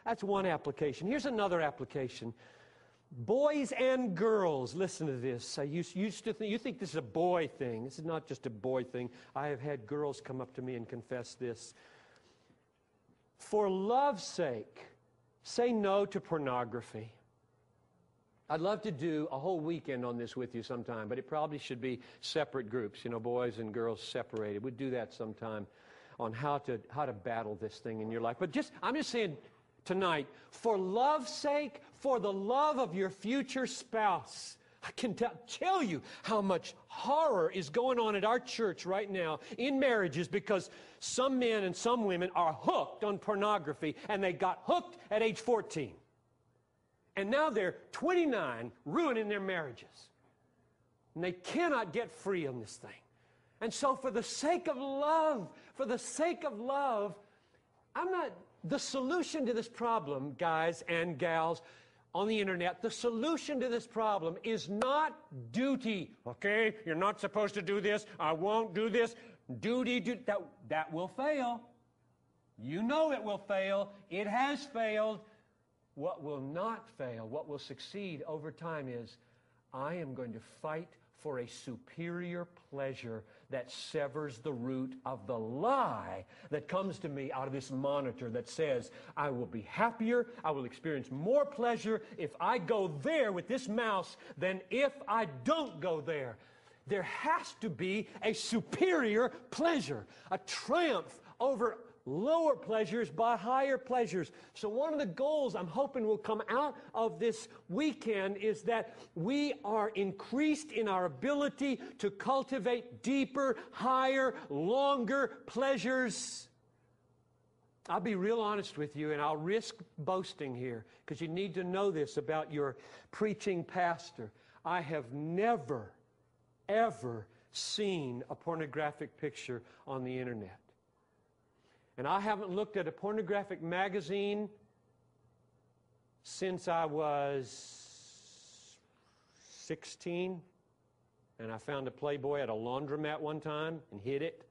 That's one application. Here's another application. Boys and girls, listen to this. You think this is a boy thing. This is not just a boy thing. I have had girls come up to me and confess this. For love's sake, say no to pornography. I'd love to do a whole weekend on this with you sometime, but it probably should be separate groups, boys and girls separated. We'd do that sometime on how to battle this thing in your life. But I'm just saying tonight, for love's sake, for the love of your future spouse, I can tell you how much horror is going on at our church right now in marriages because some men and some women are hooked on pornography, and they got hooked at age 14. And now they're 29, ruining their marriages. And they cannot get free on this thing. And so for the sake of love, the solution to this problem, guys and gals on the internet, the solution to this problem is not duty. Okay, you're not supposed to do this. I won't do this. Duty, that will fail. You know it will fail. It has failed. What will not fail, what will succeed over time is, I am going to fight for a superior pleasure that severs the root of the lie that comes to me out of this monitor that says, I will be happier, I will experience more pleasure if I go there with this mouse than if I don't go there. There has to be a superior pleasure, a triumph over lower pleasures by higher pleasures. So one of the goals I'm hoping will come out of this weekend is that we are increased in our ability to cultivate deeper, higher, longer pleasures. I'll be real honest with you, and I'll risk boasting here because you need to know this about your preaching pastor. I have never, ever seen a pornographic picture on the internet. And I haven't looked at a pornographic magazine since I was 16. And I found a Playboy at a laundromat one time and hid it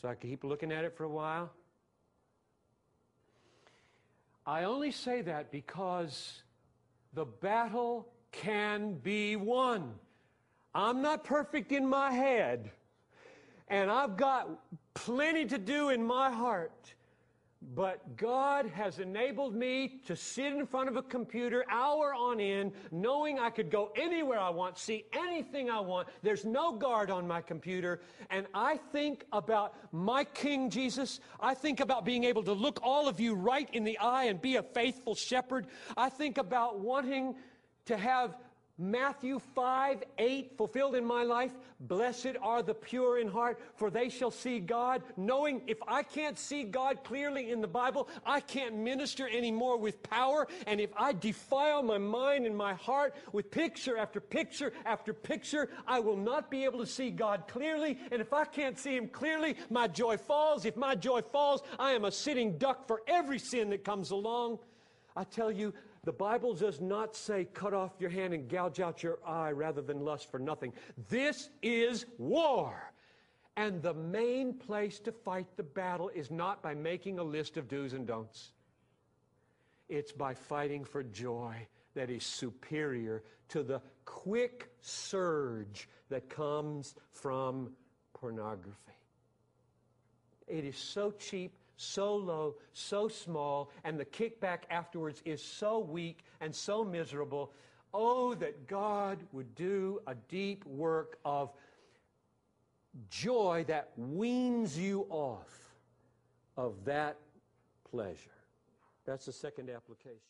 so I could keep looking at it for a while. I only say that because the battle can be won. I'm not perfect in my head. And I've got plenty to do in my heart. But God has enabled me to sit in front of a computer hour on end, knowing I could go anywhere I want, see anything I want. There's no guard on my computer. And I think about my King Jesus. I think about being able to look all of you right in the eye and be a faithful shepherd. I think about wanting to have Matthew 5:8 fulfilled in my life. Blessed are the pure in heart, for they shall see God. Knowing if I can't see God clearly in the Bible, I can't minister anymore with power. And if I defile my mind and my heart with picture after picture after picture, I will not be able to see God clearly. And if I can't see Him clearly, my joy falls. If my joy falls, I am a sitting duck for every sin that comes along. I tell you, the Bible does not say cut off your hand and gouge out your eye rather than lust for nothing. This is war. And the main place to fight the battle is not by making a list of do's and don'ts. It's by fighting for joy that is superior to the quick surge that comes from pornography. It is so cheap, so low, so small, and the kickback afterwards is so weak and so miserable. Oh, that God would do a deep work of joy that weans you off of that pleasure. That's the second application.